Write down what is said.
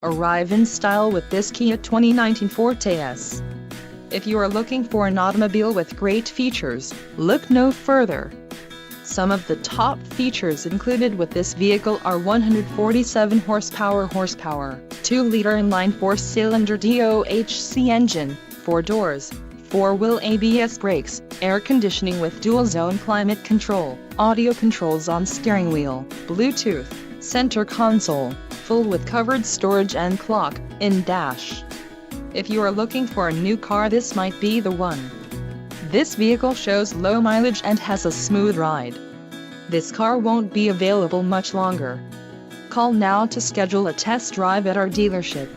Arrive in style with this Kia 2019 Forte S. If you are looking for an automobile with great features, look no further. Some of the top features included with this vehicle are 147 horsepower, 2-liter inline 4-cylinder DOHC engine, 4 doors, 4-wheel ABS brakes, air conditioning with dual-zone climate control, audio controls on steering wheel, Bluetooth, center console, full with covered storage and clock in dash. If you are looking for a new car, this might be the one. This vehicle shows low mileage and has a smooth ride. This car won't be available much longer. Call now to schedule a test drive at our dealership.